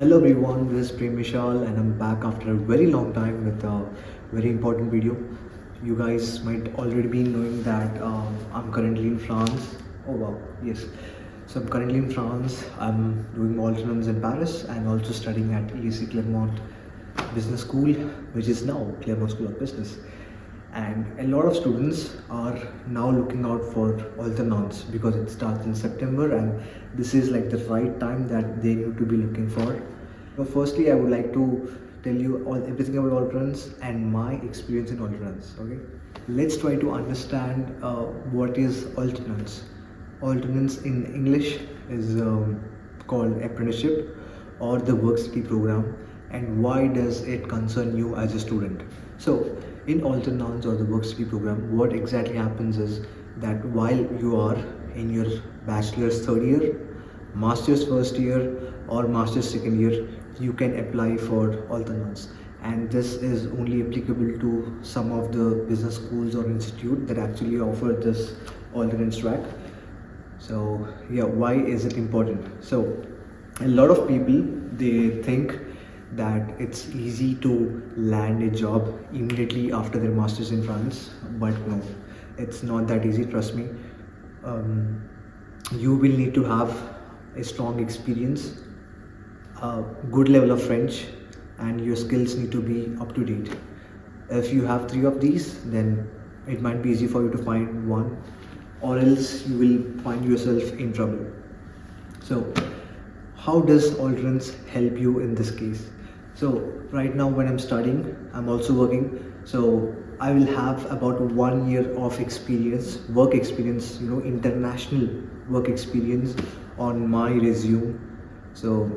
Hello everyone, this is Prem Vishal and I'm back after a very long time with a very important video. You guys might already be knowing that I'm currently in France. Oh wow, yes. So I'm currently in France. I'm doing alternance in Paris and also studying at ESC Clermont Business School, which is now Clermont School of Business. And a lot of students are now looking out for alternance because it starts in September and this is like the right time that they need to be looking for. So firstly, I would like to tell you everything about alternance and my experience in alternance. Okay, let's try to understand what is alternance. Alternance in English is called apprenticeship or the work study program, and why does it concern you as a student? So in alternance or the work study program, what exactly happens is that while you are in your bachelor's third year, master's first year or master's second year, you can apply for alternance, and this is only applicable to some of the business schools or institute that actually offer this alternance track. So yeah, why is it important? So a lot of people, they think that it's easy to land a job immediately after their masters in France, but no, it's not that easy, trust me. You will need to have a strong experience, a good level of French, and your skills need to be up to date. If you have three of these, then it might be easy for you to find one, or else you will find yourself in trouble. So how does alternance help you in this case? So right now when I'm studying, I'm also working, so I will have about 1 year of experience, work experience, international work experience on my resume. So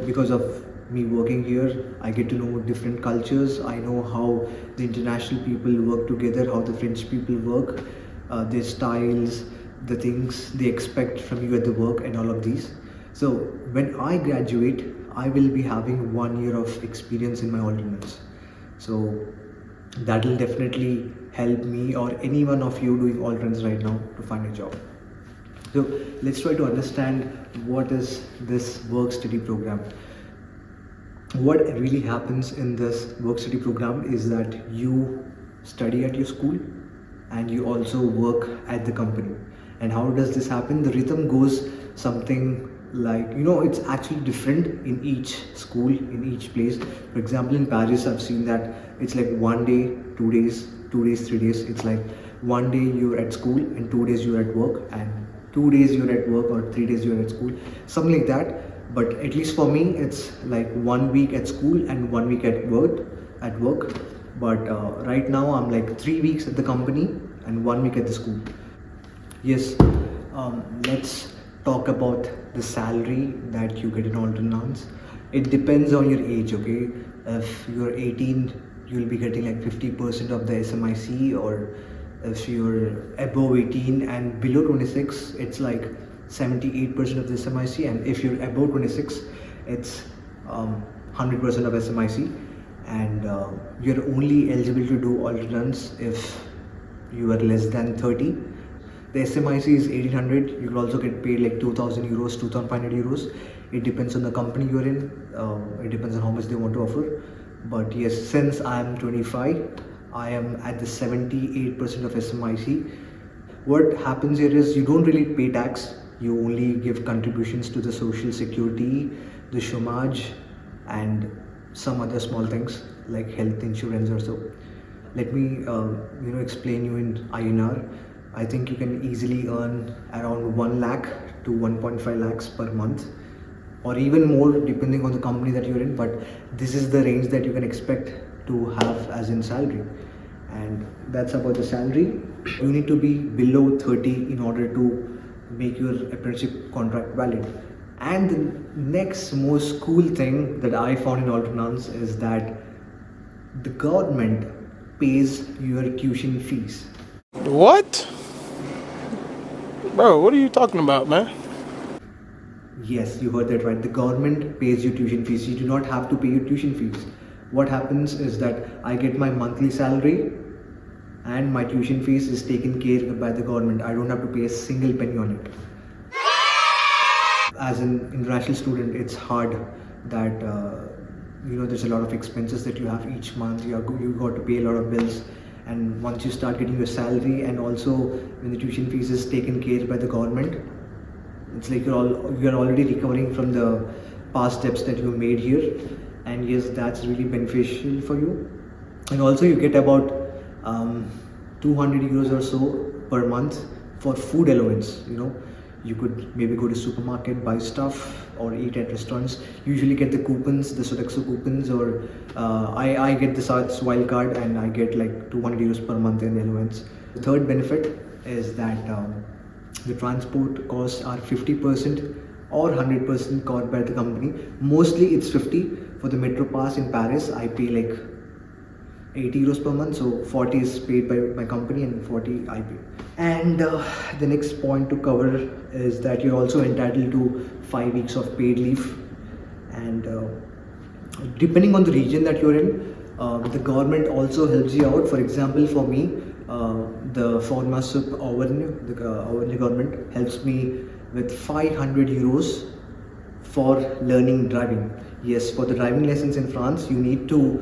because of me working here, I get to know different cultures. I know how the international people work together, how the French people work, their styles, the things they expect from you at the work, and all of these. So when I graduate, I will be having 1 year of experience in my alternance. So that will definitely help me or any one of you doing alternance right now to find a job. So let's try to understand what is this work study program. What really happens in this work study program is that you study at your school and you also work at the company. And how does this happen? The rhythm goes something like, it's actually different in each school, in each place. For example, in Paris, I've seen that it's like 1 day, 2 days, 2 days, 3 days. It's like 1 day you're at school and 2 days you're at work, and 2 days you're at work or 3 days you're at school, something like that. But at least for me, it's like 1 week at school and 1 week at work. But right now I'm like 3 weeks at the company and 1 week at the school. Yes, let's talk about the salary that you get in alternance. It depends on your age, okay? If you're 18, you'll be getting like 50% of the SMIC, or if you're above 18 and below 26, it's like 78% of the SMIC, and if you're above 26, it's 100% of SMIC, and you're only eligible to do alternance if you are less than 30. The SMIC is 1800. You will also get paid like 2000 euros, 2500 euros. It depends on the company you're in. It depends on how much they want to offer. But yes, since I'm 25, I am at the 78% of SMIC. What happens here is you don't really pay tax. You only give contributions to the social security, the chômage, and some other small things like health insurance or so. Let me explain you in INR. I think you can easily earn around 1 lakh to 1.5 lakhs per month, or even more depending on the company that you're in, but this is the range that you can expect to have as in salary. And that's about the salary. You need to be below 30 in order to make your apprenticeship contract valid. And the next most cool thing that I found in alternance is that the government pays your tuition fees. What? Bro, what are you talking about, man? Yes, you heard that right. The government pays your tuition fees. You do not have to pay your tuition fees. What happens is that I get my monthly salary and my tuition fees is taken care of by the government. I don't have to pay a single penny on it. As an international student, it's hard that there's a lot of expenses that you have each month. You got to pay a lot of bills, and once you start getting your salary, and also when the tuition fees is taken care by the government, it's like you're already recovering from the past steps that you made here, and yes, that's really beneficial for you. And also you get about 200 euros or so per month for food allowance. You could maybe go to supermarket, buy stuff, or eat at restaurants. Usually get the coupons, the Sodexo coupons, or I get the South's wild card, and I get like 200 euros per month in allowance. The third benefit is that the transport costs are 50% or 100% covered by the company. Mostly it's 50. For the metro pass in Paris, I pay like 80 euros per month, so 40 is paid by my company and 40 I pay. And the next point to cover is that you're also entitled to 5 weeks of paid leave, and depending on the region that you're in, the government also helps you out. For example, for me, the Formasup Auvergne government helps me with 500 euros for learning driving. Yes, for the driving license in France, you need to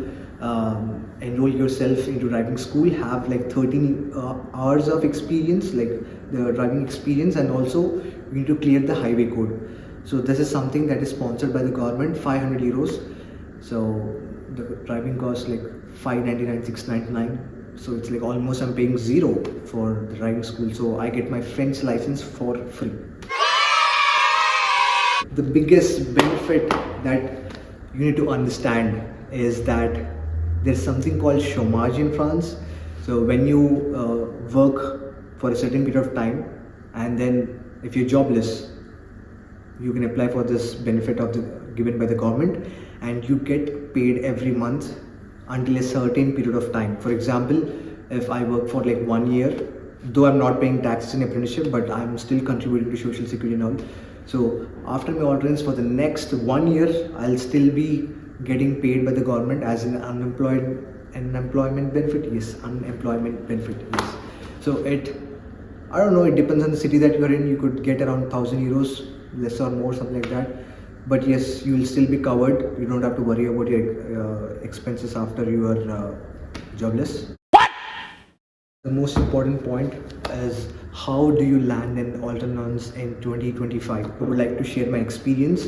enroll yourself into driving school, have like 13 hours of experience, like the driving experience, and also you need to clear the highway code. So this is something that is sponsored by the government, 500 euros. So the driving costs like 599, 699. So it's like almost I'm paying zero for the driving school. So I get my French license for free. The biggest benefit that you need to understand is that there's something called chômage in France. So when you work for a certain period of time, and then if you're jobless, you can apply for this benefit given by the government, and you get paid every month until a certain period of time. For example, if I work for like 1 year, though I'm not paying taxes in apprenticeship, but I'm still contributing to social security and all. So after my alternance for the next 1 year, I'll still be getting paid by the government as an unemployment benefit. Yes, unemployment benefit. Yes. So I don't know, it depends on the city that you're in. You could get around 1,000 euros, less or more, something like that. But yes, you will still be covered. You don't have to worry about your expenses after you are jobless. What? The most important point is, how do you land an alternance in 2025? I would like to share my experience.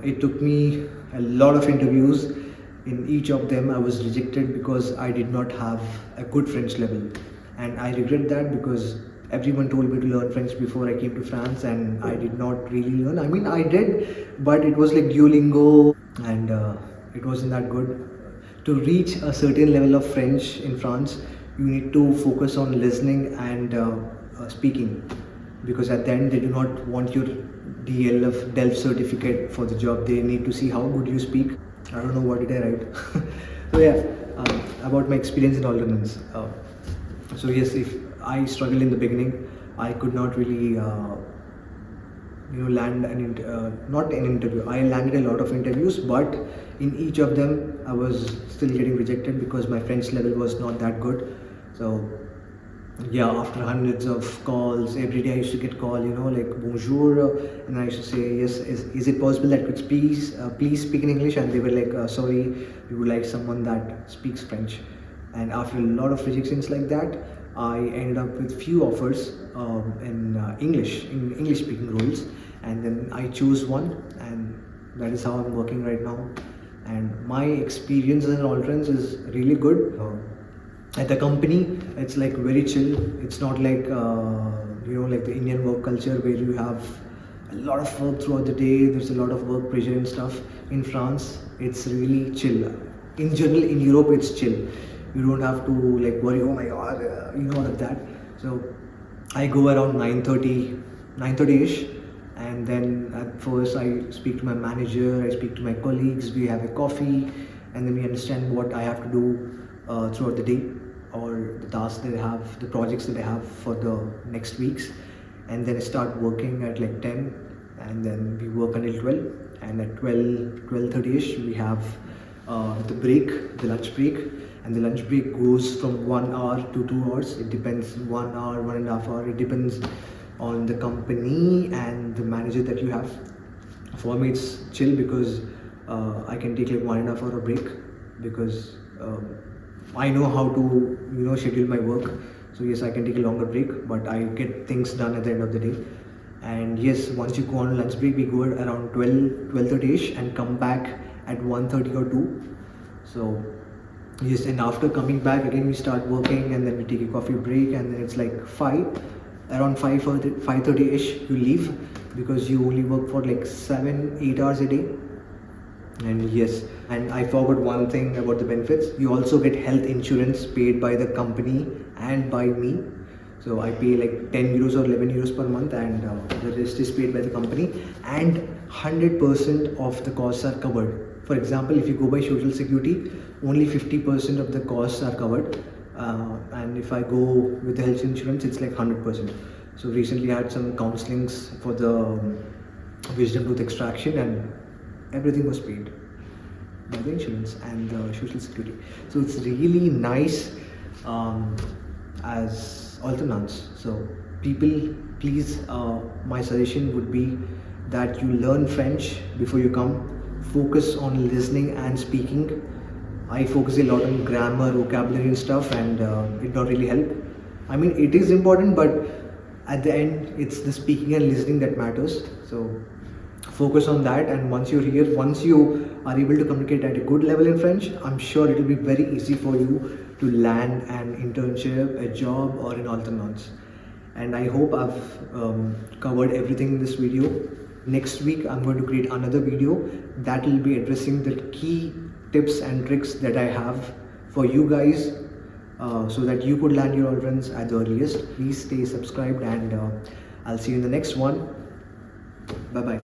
It took me a lot of interviews. In each of them I was rejected because I did not have a good French level, and I regret that because everyone told me to learn French before I came to France, and I did not really learn. I mean, I did, but it was like Duolingo, and it wasn't that good. To reach a certain level of French in France, you need to focus on listening and speaking, because at the end they do not want your DELF certificate for the job. They need to see how good you speak. I don't know what did I write. So yeah, about my experience in alternance. So yes, if I struggled in the beginning, I could not really land not an interview. I landed a lot of interviews, but in each of them I was still getting rejected because my French level was not that good. So yeah, after hundreds of calls, every day I used to get call, like bonjour, and I used to say, yes, is it possible that could please speak in English? And they were like, sorry, we would like someone that speaks French. And after a lot of rejections like that, I ended up with few offers in English speaking roles, and then I chose one, and that is how I'm working right now. And my experience as an alternance is really good. At the company, it's like very chill. It's not like like the Indian work culture where you have a lot of work throughout the day. There's a lot of work pressure and stuff. In France, it's really chill. In general, in Europe, it's chill. You don't have to like worry, oh my god, all of that. So I go around 9:30ish, and then at first I speak to my manager, I speak to my colleagues, we have a coffee, and then we understand what I have to do throughout the day, or the tasks that I have, the projects that I have for the next weeks. And then I start working at like 10, and then we work until 12, and at 12:30ish we have the lunch break, and the lunch break goes from 1 hour to 2 hours. It depends, 1 hour, 1.5 hours, it depends on the company and the manager that you have. For me it's chill because I can take like 1.5 hour break because I know how to schedule my work. So yes, I can take a longer break, but I get things done at the end of the day. And yes, once you go on lunch break, we go at around 12:30ish and come back at 1:30 or 2. So yes, and after coming back again we start working, and then we take a coffee break, and then it's like 5, around 5:30ish you leave, because you only work for like 7-8 hours a day. And yes, and I forgot one thing about the benefits. You also get health insurance paid by the company and by me. So I pay like 10 euros or 11 euros per month, and the rest is paid by the company, and 100% of the costs are covered. For example, if you go by social security, only 50% of the costs are covered, and if I go with the health insurance, it's like 100%. So recently I had some counselings for the wisdom tooth extraction, and everything was paid by the insurance and the social security. So it's really nice as alternance. So people, please, my suggestion would be that you learn French before you come. Focus on listening and speaking. I focus a lot on grammar, vocabulary and stuff, and it don't really help. I mean, it is important, but at the end it's the speaking and listening that matters. So focus on that, and once you're here, once you are able to communicate at a good level in French, I'm sure it will be very easy for you to land an internship, a job, or an alternance. And I hope I've covered everything in this video. Next week I'm going to create another video that will be addressing the key tips and tricks that I have for you guys, so that you could land your alternance at the earliest. Please stay subscribed, and I'll see you in the next one. Bye bye.